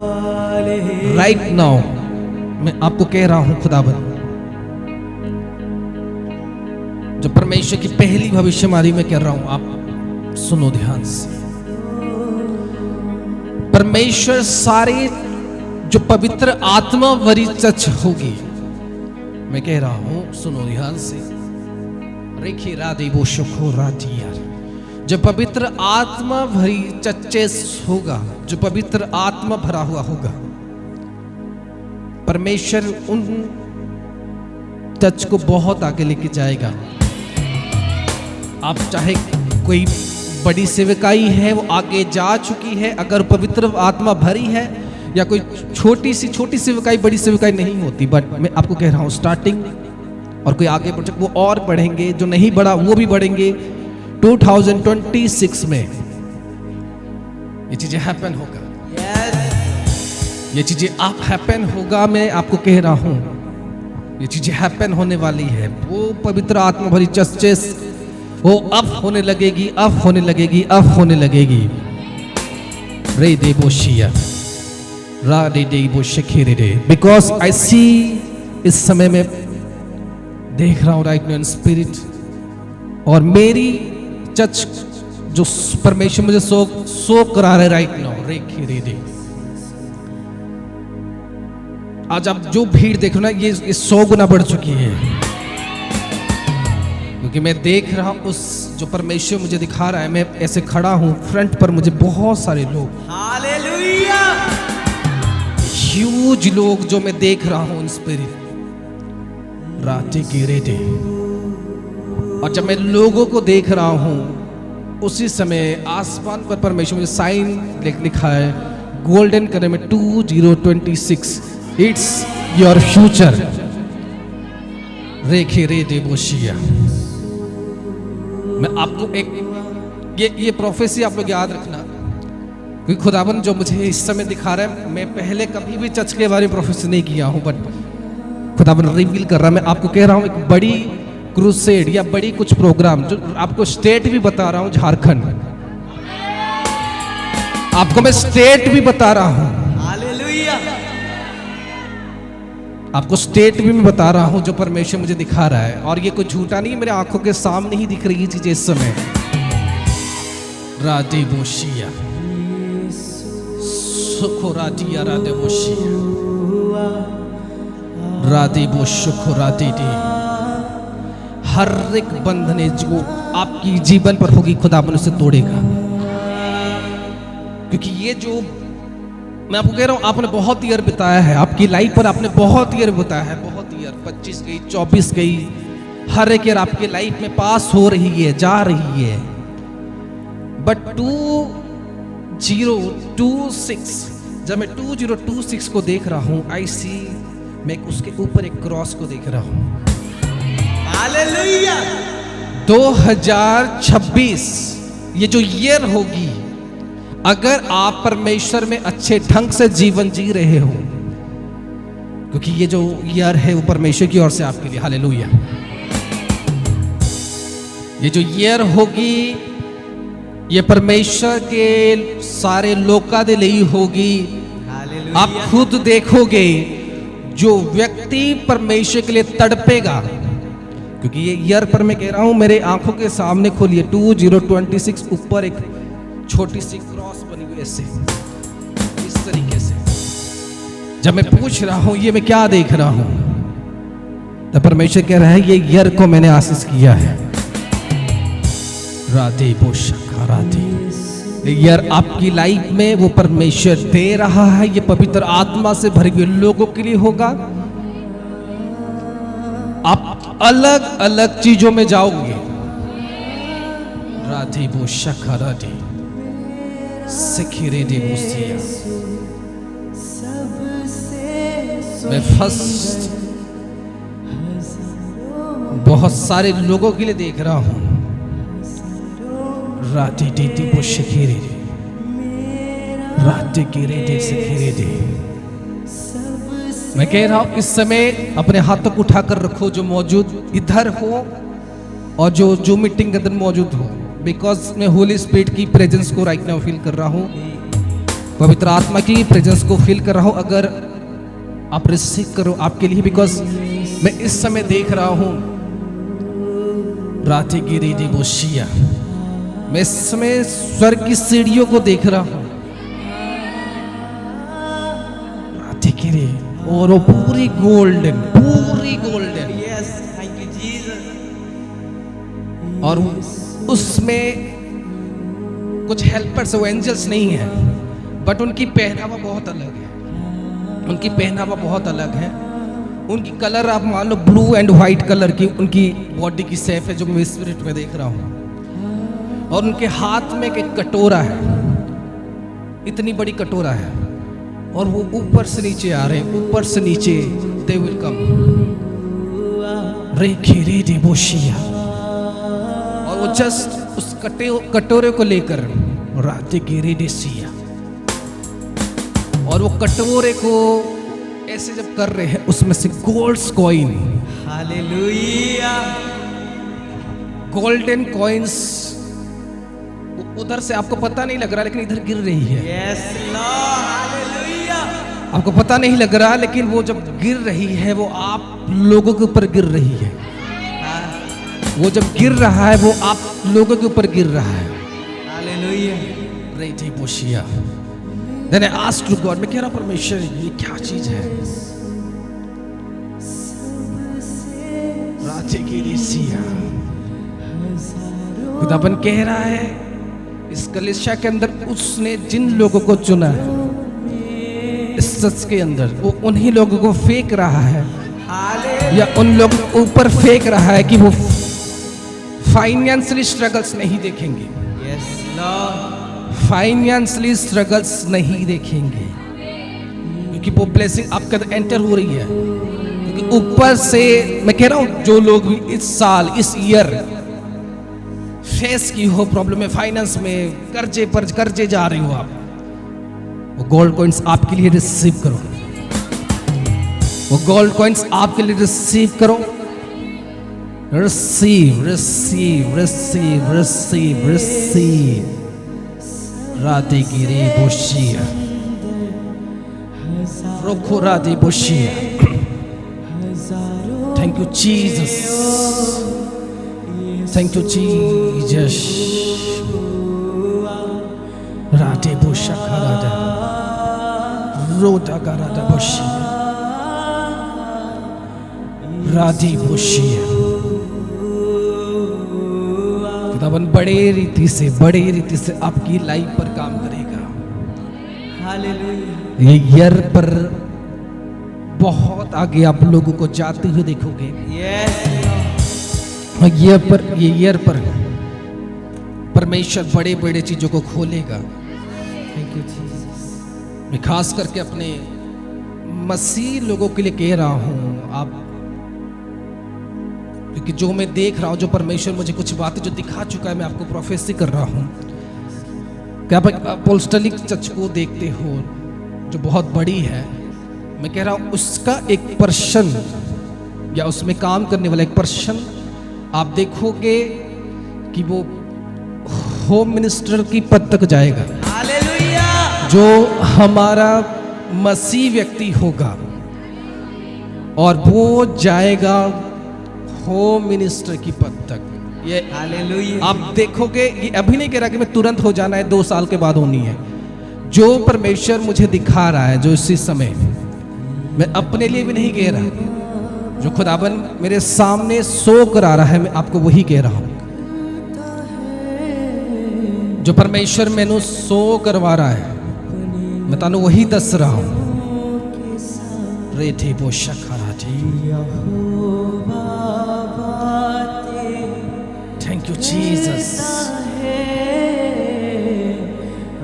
Right now मैं आपको कह रहा हूं खुदाबंद, जो परमेश्वर की पहली भविष्यवाणी में कह रहा हूं, आप सुनो ध्यान से। परमेश्वर सारे जो पवित्र आत्मा भरी चर्च होगी, मैं कह रहा हूं सुनो ध्यान से। रेखी राधे वो शुखो राधी यार, जो पवित्र आत्मा भरी चर्चेस होगा, जो पवित्र आत्मा भरा हुआ होगा, परमेश्वर उन चर्च को बहुत आगे लेके जाएगा। आप चाहे कोई बड़ी सेवकाई है वो आगे जा चुकी है, अगर पवित्र आत्मा भरी है, या कोई छोटी सेवकाई बड़ी सेवकाई नहीं होती, बट मैं आपको कह रहा हूं स्टार्टिंग और कोई आगे बढ़ वो और बढ़ेंगे, जो नहीं बढ़ा वो भी बढ़ेंगे। 2026 में ये चीजें हैपन होगा, ये चीजें आप हैपन होगा। मैं आपको कह रहा हूं ये चीजें हैपन होने वाली है। वो पवित्र आत्मा भरी चर्चेस वो अब होने लगेगी, अब होने लगेगी, अब होने लगेगी। रे दे बोशिया रा दे दे बोशखेरे दे, बिकॉज आई सी, इस समय में देख रहा हूं राइट नाउ इन स्पिरिट, और मेरी चर्च जो परमेश्वर मुझे सो करा रहे राइट नाउ, रेखी रे दे। आज आप जो भीड़ देख रहे हो ना, ये 100 गुना बढ़ चुकी है, क्योंकि मैं देख रहा हूं उस जो परमेश्वर मुझे दिखा रहा है। मैं ऐसे खड़ा हूं फ्रंट पर, मुझे बहुत सारे लोग, हालेलुया, ह्यूज लोग जो मैं देख रहा हूं इन स्पिरिट राती की रेडे। और जब मैं लोगों को देख रहा हूं, उसी समय आसमान पर परमेश्वर मुझे साइन लिखा है गोल्डन कलर में 2026, इट्स योर फ्यूचर। रेखे रे दे बोशिया। मैं आपको एक ये प्रोफेसी आप लोग याद रखना, क्योंकि खुदावन जो मुझे इस समय दिखा रहा है, मैं पहले कभी भी चर्च के बारे में प्रोफेसी नहीं किया हूं, बट खुदावन रिवील कर रहा है। मैं आपको कह रहा हूं एक बड़ी क्रूसेड या बड़ी कुछ प्रोग्राम, जो आपको स्टेट भी बता रहा हूं, झारखंड, आपको मैं स्टेट भी बता रहा हूं, हालेलुया, आपको स्टेट भी मैं बता रहा हूं जो परमेश्वर मुझे दिखा रहा है। और ये कोई झूठा नहीं, मेरे आंखों के सामने ही दिख रही चीजें इस समय। राधे बोशिया सुखो राधिया राधे बोशिया राधे बो सुखो राधे दे। हर एक बंधने जो आपकी जीवन पर होगी, खुदावन उसे तोड़ेगा। क्योंकि ये जो मैं आपको कह रहा हूं, आपने बहुत ईयर बिताया है, आपकी लाइफ पर आपने बहुत ईयर बिताया है, बहुत ईयर, 25 गई, 24 गई, हर एक ईयर आपकी लाइफ में पास हो रही है, जा रही है। बट 2026, जब मैं 2026 को देख रहा हूं, आई सी, मैं उसके ऊपर एक क्रॉस को देख रहा हूं। हालेलुया। 2026 ये जो ईयर होगी, अगर आप परमेश्वर में अच्छे ढंग से जीवन जी रहे हो, क्योंकि ये जो ईयर है वो परमेश्वर की ओर से आपके लिए, हालेलुया, ये जो ईयर होगी ये परमेश्वर के सारे लोका दे ਲਈ होगी। आप खुद देखोगे जो व्यक्ति परमेश्वर के लिए तड़पेगा, क्योंकि ये ईयर पर मैं कह रहा हूं, मेरे आंखों के सामने खोलिए 2026, ऊपर एक छोटी सी क्रॉस बनी हुई ऐसे, इस तरीके से। जब मैं पूछ रहा हूं ये मैं क्या देख रहा हूं, तो परमेश्वर कह रहा है ये ईयर को मैंने आशीष किया है। राधे बोशा राधे, ईयर आपकी लाइफ में वो परमेश्वर दे रहा है, ये पवित्र आत्मा से भरे हुए लोगों के लिए होगा। आप अलग अलग चीजों में जाओगे। राधे बोशा राधे सिखिरे दे बोसिया। मैं फर्स्ट बहुत सारे लोगों के लिए देख रहा हूं। राधे दे दे बोशखेरे दे, राधे के रे दे सिखिरे दे। मैं कह रहा हूं इस समय अपने हाथों को उठाकर रखो, जो मौजूद इधर हो और जो मीटिंग के अंदर मौजूद हो, बिकॉज मैं होली स्पिरिट की प्रेजेंस को राइट नाउ फील कर रहा हूं। पवित्र आत्मा की प्रेजेंस को फील कर रहा हूं। अगर आप रिसीव करो आपके लिए, बिकॉज मैं इस समय देख रहा हूं राधे गिरी डिबोशिया, मैं इस समय स्वर्ग की सीढ़ियों को देख रहा हूं राधे गिरी, और वो पूरी गोल्डन, पूरी golden. Yes, thank you, Jesus. और उसमें कुछ हेल्पर्स, वो एंजल्स नहीं है, बट उनकी पहनावा बहुत अलग है। उनकी पहनावा बहुत अलग है। उनकी कलर आप मान लो ब्लू एंड व्हाइट कलर की उनकी बॉडी की शेप है, जो मैं स्पिरिट में देख रहा हूँ। और उनके हाथ में एक कटोरा है, इतनी बड़ी कटोरा है, और वो ऊपर से नीचे आ रहे हैं, ऊपर से नीचे। दे विल कम रेखी रे डिबोशिया, और वो जस्ट उस कटोरे को लेकर राधे गिरी डिसिया, और वो कटोरे को ऐसे जब कर रहे हैं, उसमें से golds coin, Hallelujah. Golden coins उधर से आपको पता नहीं लग रहा, लेकिन इधर गिर रही है। Yes, Lord. Hallelujah. आपको पता नहीं लग रहा, लेकिन वो जब गिर रही है, वो आप लोगों के ऊपर गिर रही है। वो जब गिर रहा है, वो आप लोगों के ऊपर गिर रहा है। Hallelujah. रेडी बोशिया। Then I asked to God, मैं कह रहा परमेश्वर ये क्या चीज है? राधे की रिसिया। खुदाबंद कह रहा है इस कलीसिया के अंदर उसने जिन लोगों को चुना है, इस सच के अंदर वो उन्हीं लोगों को फेंक रहा है, या उन लोगों के ऊपर फेंक रहा है कि वो फाइनेंशियली स्ट्रगल्स नहीं देखेंगे, Yes, Lord. फाइनेंशियली स्ट्रगल्स नहीं देखेंगे, क्योंकि वो ब्लेसिंग आपके अंदर एंटर हो रही है। क्योंकि ऊपर से मैं कह रहा हूं, जो लोग भी इस साल, इस ईयर फेस की हो प्रॉब्लम है, फाइनेंस में कर्जे पर कर्जे जा रही हो आप, वो गोल्ड कॉइन्स आपके लिए रिसीव करो। वो गोल्ड कॉइन्स आपके लिए रिसीव करो। Receive receive receive receive receive. राधे गिरी बोशिया, रोको राधे बोशिया। Thank you Jesus, thank you Jesus. राधे बोशा राधा रोदा राधा बोशिया, राधे बोशिया। खुदावन बड़े रीति से आपकी लाइफ पर काम करेगा। Hallelujah. ये ईयर पर बहुत आगे आप लोगों को जाते हुए देखोगे। Yes, Lord. और ये ईयर पर परमेश्वर बड़े बड़े चीजों को खोलेगा। Thank you, Jesus. मैं खास करके अपने मसीह लोगों के लिए कह रहा हूं, आप, क्योंकि जो मैं देख रहा हूं, जो परमेश्वर मुझे कुछ बातें जो दिखा चुका है, मैं आपको प्रोफेसी कर रहा हूं कि आप अपोस्टलिक चर्च को देखते हो जो बहुत बड़ी है। मैं कह रहा हूं उसका एक पर्सन, या उसमें काम करने वाला एक पर्सन आप देखोगे कि वो होम मिनिस्टर की पद तक जाएगा। Hallelujah. जो हमारा मसीह व्यक्ति होगा, और वो जाएगा होम मिनिस्टर की पद तक। ये Hallelujah. आप देखोगे, ये अभी नहीं कह रहा कि मैं तुरंत हो जाना है, 2 साल के बाद होनी है। जो परमेश्वर मुझे दिखा रहा है, जो इसी समय, मैं अपने लिए भी नहीं कह रहा, जो खुदाबन मेरे सामने सो करा रहा है, मैं आपको वही कह रहा हूं। जो परमेश्वर मैंने सो करवा रहा है, मैं तानू वही दस रहा हूं। रेठे पोषा खरा जी। Thank you Jesus.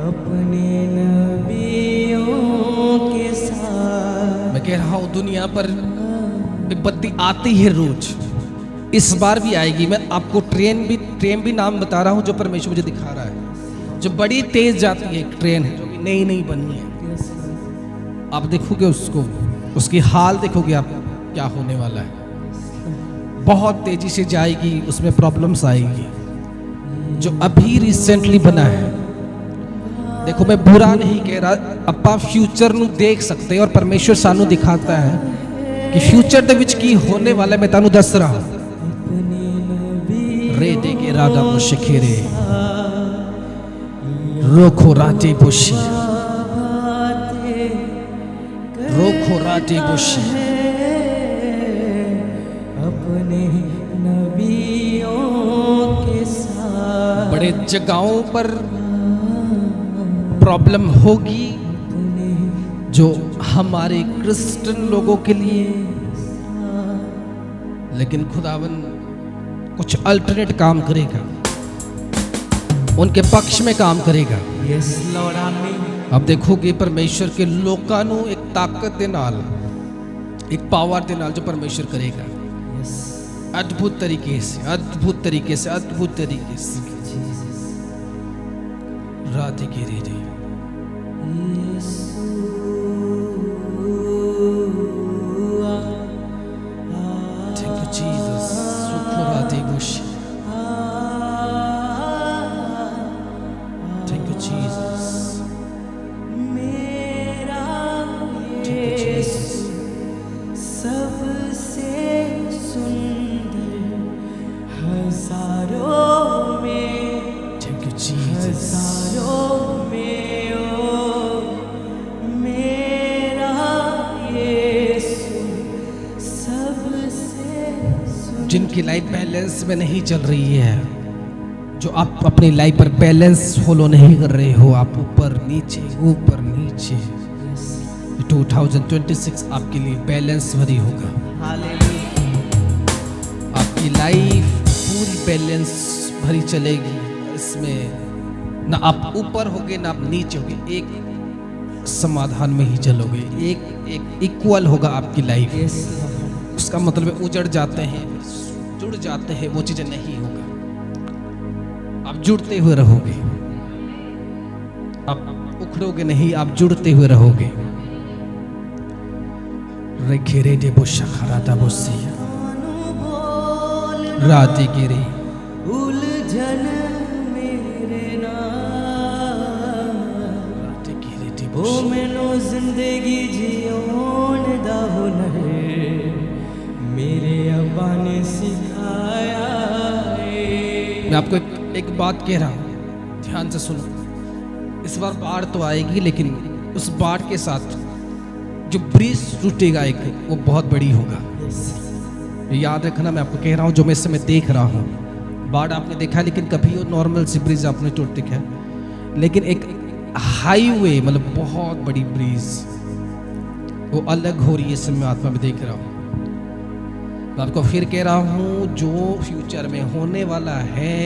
अपने नबियों के साथ। मैं कह रहा हूं दुनिया पर विपत्ति आती है रोज, इस बार भी आएगी। मैं आपको ट्रेन भी नाम बता रहा हूं जो परमेश्वर मुझे दिखा रहा है, जो बड़ी तेज जाती है। एक ट्रेन है जो कि नई बनी है। आप देखोगे उसको, उसकी हाल देखोगे आप, क्या होने वाला है। बहुत तेजी से जाएगी, उसमें प्रॉब्लम्स आएगी। जो अभी रिसेंटली बना है देखो मैं बुरा नहीं कह रहा, ਆਪਾਂ फ्यूचर ਨੂੰ ਦੇਖ सकते और परमेश्वर ਸਾਨੂੰ ਦਿਖਾता है कि फ्यूचर ਦੇ ਵਿੱਚ ਕੀ ਹੋਣੇ ਵਾਲਾ ਮੈਂ ਤੁਹਾਨੂੰ ਦੱਸ ਰਹਾ रे दे के राधा मुशखेरे रोखो राते बुशी रोखो राते बुशी अपने नबियों के साथ बड़े जगहों पर प्रॉब्लम होगी जो हमारे क्रिश्चियन लोगों के लिए, लेकिन खुदावन कुछ अल्टरनेट काम करेगा, उनके पक्ष में काम करेगा। यस लॉर्ड आमीन। अब देखोगे परमेश्वर के लोगों ਨੂੰ एक ताकत ਦੇ ਨਾਲ, एक पावर ਦੇ ਨਾਲ जो परमेश्वर करेगा यस अद्भुत तरीके से, अद्भुत तरीके से, अद्भुत तरीके से। जीसस राधे के रे थैंक यू जीसस सुखो राधे बुशी थैंक यू जीसस मेरा थैंक यू जीसस सबसे सुंदर हजारों में, थैंक यू जीसस हजारों में ओ मेरा यीशु सबसे सुंदर। जिनकी लाइफ बैलेंस में नहीं चल रही है, जो आप अपनी लाइफ पर बैलेंस फॉलो नहीं कर रहे हो, आप ऊपर नीचे ऊपर नीचे, 2026 आपके लिए बैलेंस भरी होगा। हालेलुया। आपकी लाइफ पूरी बैलेंस भरी चलेगी, इसमें ना आप ऊपर होगे ना आप नीचे होगे, एक समाधान में ही चलोगे, एक इक्वल होगा आपकी लाइफ। यस उसका मतलब है उजड़ जाते हैं, जुड़ जाते हैं, वो चीजें नहीं होगा। आप जुड़ते हुए रहोगे, आप उखड़ोगे नहीं, आप जुड़ते हुए रहोगे। रेखेरे दे बोशा खराता बोसी राते गिरे उलझन मेरे नाल राते गिरे दे ओ बोशा। मैनू जिंदगी जियोण दा हुनर मेरे अब्बा ने सिखाया है। मैं आपको एक बात कह रहा हूं, ध्यान से सुनो। इस बार बाढ़ तो आएगी, लेकिन उस बाढ़ के साथ जो ब्रिज टूटेगा एक, वो बहुत बड़ी होगा। यस ये याद रखना, मैं आपको कह रहा हूँ जो मैं इस समय देख रहा हूँ। बाढ़ आपने देखा, लेकिन कभी वो नॉर्मल सी ब्रिज आपने टूट देखा है, लेकिन एक हाईवे मतलब बहुत बड़ी ब्रिज वो अलग हो रही है, इस समय आत्मा में देख रहा हूँ। मैं आपको फिर कह रहा हूँ, जो फ्यूचर में होने वाला है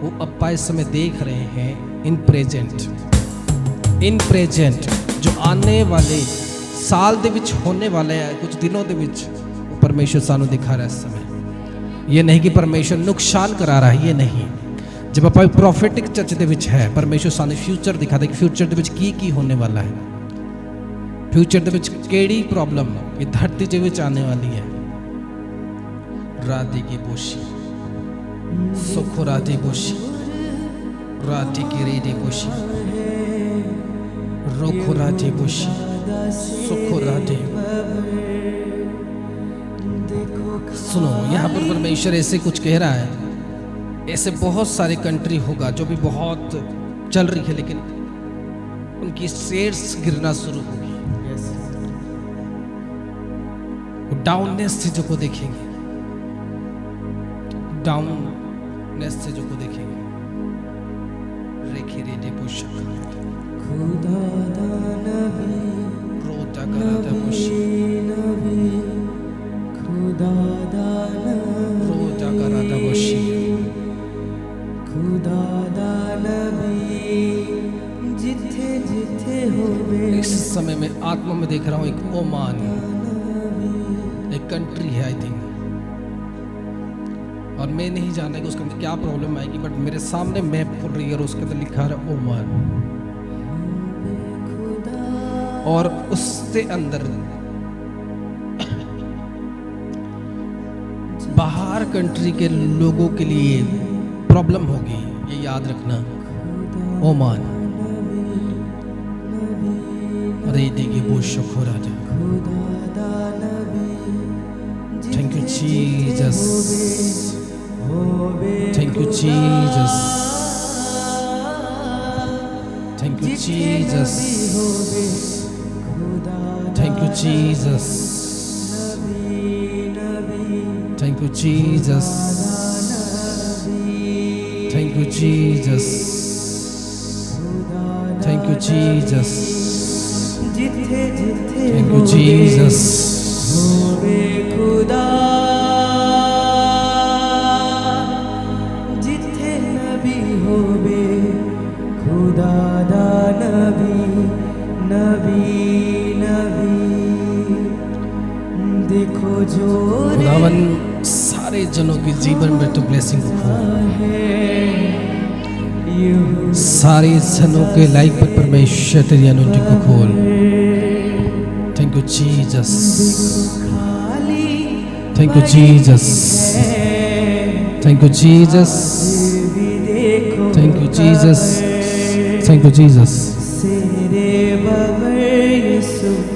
वो अप्पा इस समय देख रहे हैं। इन प्रेजेंट जो आने वाले साल ਦੇ ਵਿੱਚ होने वाले है, कुछ दिनों ਦੇ ਵਿੱਚ वो परमेश्वर सानू दिखा रहा है इस समय। ये नहीं कि परमेश्वर नुकसान करा रहा है, ये नहीं। जब ਆਪਾਂ ਪ੍ਰੋਫੈਟਿਕ ਚਰਚ ਦੇ ਵਿੱਚ ਹੈ, परमेश्वर ਸਾਨੂੰ ਫਿਊਚਰ ਦਿਖਾਦਾ ਕਿ ਫਿਊਚਰ ਦੇ ਵਿੱਚ ਕੀ ਹੋਣੇ ਵਾਲਾ ਹੈ। ਫਿਊਚਰ ਦੇ ਵਿੱਚ ਕਿਹੜੀ ਪ੍ਰੋਬਲਮ ਇਹ ਧਰਤੀ ਦੇ ਵਿੱਚ ਆने वाली है। राधे की बोशी सुखो राधे बोशी राधे की रेडे बोशी रोखो राधे बोशी सुखो राधे। सुनो, यहाँ पर परमेश्वर ऐसे कुछ कह रहा है, ऐसे बहुत सारे कंट्री होगा जो भी बहुत चल रही है, लेकिन उनकी शेयर्स गिरना शुरू होगी। यस डाउननेस से जो को देखेंगे, डाउननेस से जो को देखेंगे। रेखे रेडे पोशक खुदा दा नबी रोता कराता पोशी नबी खुदा दा नबी रोता कराता पोशी खुदा दा नबी जिथे जिथे होवे इस समय में आत्मा में देख रहा हूँ एक ओमान, एक कंट्री है आई थिंक, और मैं नहीं जानता कि उसके अंदर क्या प्रॉब्लम आएगी, बट मेरे सामने मैप खुल रही है और उसके अंदर लिखा है ओमान, और उससे अंदर बाहर कंट्री के लोगों के लिए प्रॉब्लम होगी, ये याद रखना। ओमान देगी वो शुक्र राजा। खुदा दा नबी थैंक यू जीसस, होवे thank you Jesus, thank you Jesus, होवे खुदा thank you Jesus, Nabi Nabi thank you Jesus, thank you Jesus, thank you Jesus, जिथे जिथे थैंक यू जीसस, होवे खुदा जिथे नबी होवे खुदा दा नबी नबी नबी देखो जो खुदावन सारे जनों के जीवन में तो ब्लेसिंग को खोल, सारे जनों के लाइफ पर परमेश्वर तेरी अनुग्रह को खोल। Thank you Jesus, thank you Jesus, thank you Jesus, thank you Jesus, thank you Jesus,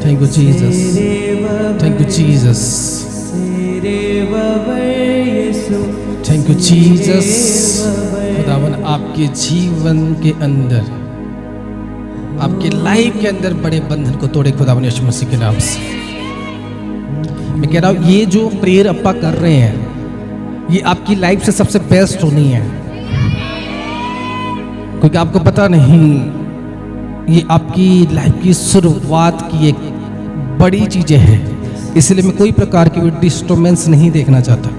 thank you Jesus, thank you Jesus, thank you Jesus. खुदावन आपके जीवन के अंदर, आपके लाइफ के अंदर बड़े बंधन को तोड़े खुदावन यीशु मसीह के नाम से। मैं कह रहा हूँ ये जो प्रेयर अप्पा कर रहे हैं ये आपकी लाइफ से सबसे बेस्ट होनी है, क्योंकि आपको पता नहीं ये आपकी लाइफ की शुरुआत की एक बड़ी चीजें हैं। इसलिए मैं कोई प्रकार की डिस्टर्बेंस नहीं देखना चाहता,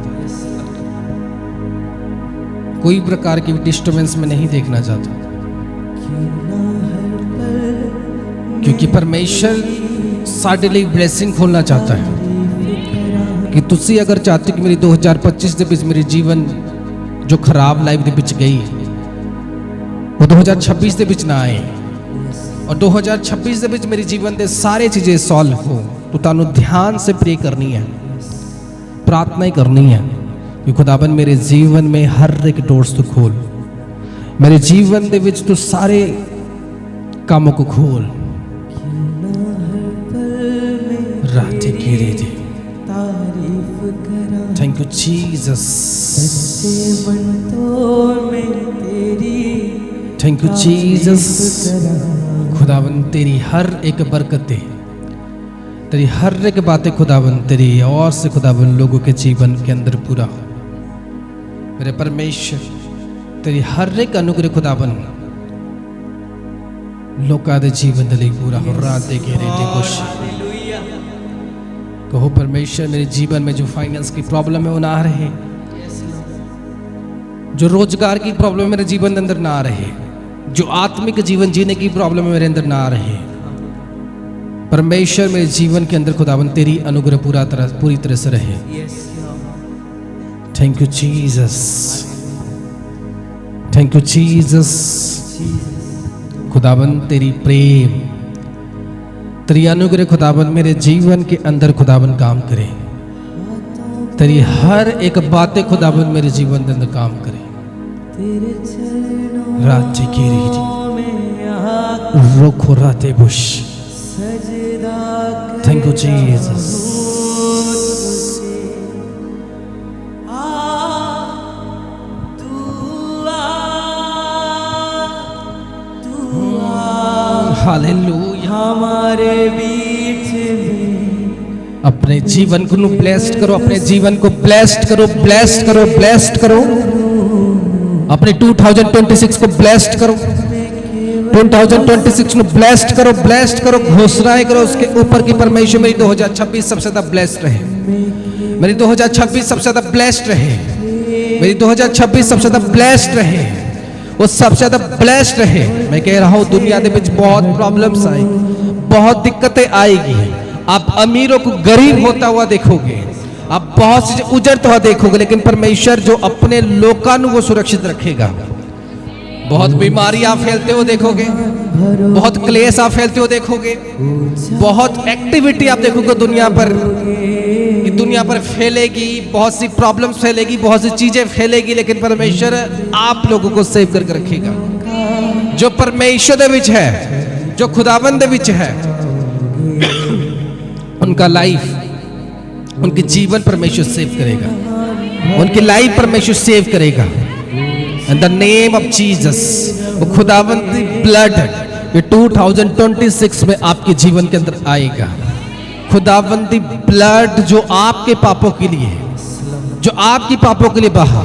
कोई प्रकार की डिस्टर्बेंस में नहीं देखना चाहता, क्योंकि परमेश्वर साढ़े लिए ब्लेसिंग खोलना चाहता है कि तुसी अगर चाहते कि मेरी 2025 ਦੇ ਵਿੱਚ मेरी जीवन जो खराब लाइफ ਦੇ ਵਿੱਚ गई वो 2026 ਦੇ ਵਿੱਚ ना आए और 2026 ਦੇ ਵਿੱਚ मेरी जीवन ਦੇ सारे चीजें सॉल्व हो। तो तानू ध्यान से प्रे करनी है, प्रार्थना ही करनी है कि खुदाबंद मेरे जीवन में हर एक डोर्स तू खोल, मेरे जीवन दे विच तू सारे कामों को खोल। राधे गिरे दे, तारीफ करा थैंक यू जीसस, सच्चे बनतों में तेरी थैंक यू जीसस। खुदाबंद तेरी हर एक बरकतें, तेरी हर एक बातें खुदाबंद तेरी और से खुदाबंद लोगों के जीवन के अंदर पूरा हो। मेरे परमेश्वर तेरी हर एक अनुग्रह खुदाबंद लोगों के जीवन के लिए पूरा हो। राधे गिरे दे खुश कहो परमेश्वर मेरे जीवन में जो फाइनेंस की प्रॉब्लम है वो ना रहे, जो रोजगार की प्रॉब्लम मेरे जीवन के अंदर ना रहे, जो आत्मिक जीवन जीने की प्रॉब्लम मेरे अंदर ना रहे। परमेश्वर मेरे जीवन के अंदर खुदावन तेरी अनुग्रह पूरी तरह से रहे। Thank you Jesus, thank you Jesus. खुदावन तेरी प्रेम, तेरी अनुग्रह खुदावन मेरे जीवन के अंदर खुदावन काम करे, तेरी हर एक बातें खुदावन मेरे जीवन के अंदर काम करे। तेरे चरणों रात की रीति में आकर रोखो राते बुश। सजदा थैंक यू जीसस, हालेलुया। हमारे बीच में अपने जीवन को ब्लेस्ड करो, अपने जीवन को ब्लेस्ड करो, ब्लेस्ड करो, ब्लेस्ड करो। अपने 2026 को ब्लेस्ड करो, 2026 को ब्लेस्ड करो, ब्लेस्ड करो। घोषणाएं करो उसके ऊपर की परमेश्वर मेरी 2026 सबसे ज्यादा ब्लेस्ड रहे, मेरी 2026 सबसे ज्यादा ब्लेस्ड रहे, मेरी 2026 सबसे ज्यादा ब्लेस्ड रहे, वो सबसे ज्यादा ब्लेस्ड रहे। मैं कह रहा हूँ दुनिया के बीच बहुत प्रॉब्लम्स आएगी, बहुत दिक्कतें आएगी। आप अमीरों को गरीब होता हुआ देखोगे, आप बहुत चीजें उजड़ता हुआ देखोगे, लेकिन परमेश्वर जो अपने लोकां को सुरक्षित रखेगा। बहुत बीमारियां फैलते हुए देखोगे, बहुत क्लेश आप फैलते हुए देखोगे, बहुत एक्टिविटी आप देखोगे दुनिया पर, कि दुनिया पर फैलेगी, बहुत सी प्रॉब्लम्स फैलेगी, बहुत सी चीजें फैलेगी, लेकिन परमेश्वर आप लोगों को सेव करके रखेगा। जो परमेश्वर दे विच है, जो खुदाबंद दे विच है, उनका लाइफ, उनके जीवन परमेश्वर सेव करेगा, उनकी लाइफ परमेश्वर सेव करेगा। इन द नेम ऑफ जीसस, वो खुदावंती ब्लड ये 2026 में आपके जीवन के अंदर आएगा। खुदावंती ब्लड जो आपके पापों के लिए, जो आपकी पापों के लिए बहा,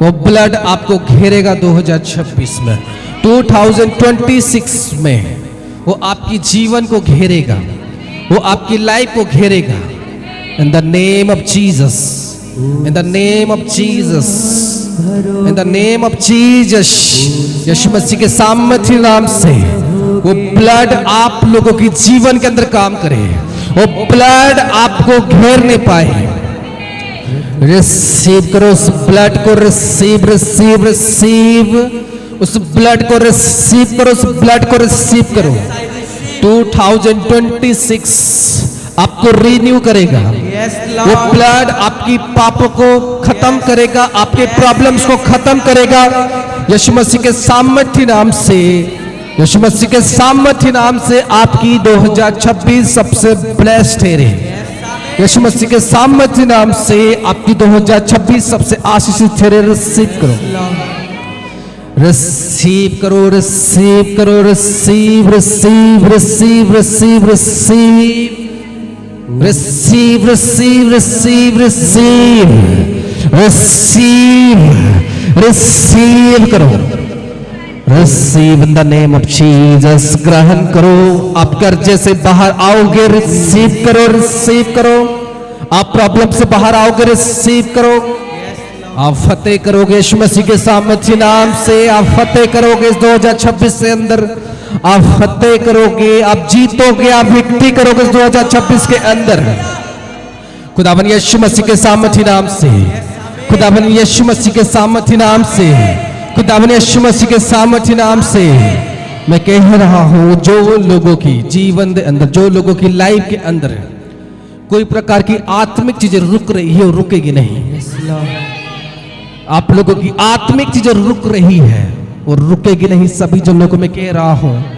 वो ब्लड आपको घेरेगा 2026 में, 2026 में वो आपकी जीवन को घेरेगा, वो आपकी लाइफ को घेरेगा। In the name of Jesus, in the name of Jesus, in the name of Jesus, Yeshu Masih के सामर्थ्य नाम से वो ब्लड आप लोगों की जीवन के अंदर काम करे, वो ब्लड आपको घेर नहीं पाए। रिसीव करो उस ब्लड को, रिसीव रिसीव रिसीव उस ब्लड को, रिसीव करो उस ब्लड को, रिसीव करो। 2026 आपको रिन्यू करेगा, वो ब्लड आपकी पापों को खत्म करेगा, आपके प्रॉब्लम्स को खत्म करेगा। यीशु मसीह के सामर्थ्य नाम से, यीशु मसीह के सामर्थ्य नाम से आपकी 2026 सबसे ब्लेस्ड है रे। यीशु मसीह के सामर्थ्य नाम से आपकी 2026 सबसे आशीषित है रे। रिसीव करो, रिसीव करो, रिसीव करो, receive receive receive receive receive receive receive receive receive receive करो, receive in the name of Jesus. ग्रहण करो, आप कर्जे से बाहर आओगे, रिसीव करो, रिसीव करो। आप प्रॉब्लम से बाहर आओगे, रिसीव करो। आप फतेह करोगे यीशु मसीह के सामर्थ्य नाम से, आप फतेह करोगे इस 2026 से अंदर, आप फतेह करोगे, आप जीतोगे, आप विक्ट्री करोगे इस 2026 के अंदर। खुदावन यीशु मसीह के सामर्थ्य नाम से, खुदावन यीशु मसीह के सामर्थ्य नाम से, खुदावन यीशु मसीह के सामर्थ्य नाम से मैं कह रहा हूं, जो लोगों की जीवन के अंदर, जो लोगों की लाइफ के अंदर कोई प्रकार की आत्मिक चीजें रुक रही है, वो रुकेगी नहीं। आप लोगों की आत्मिक चीजें रुक रही है, वो रुकेगी नहीं। सभी जनों को मैं कह रहा हूं,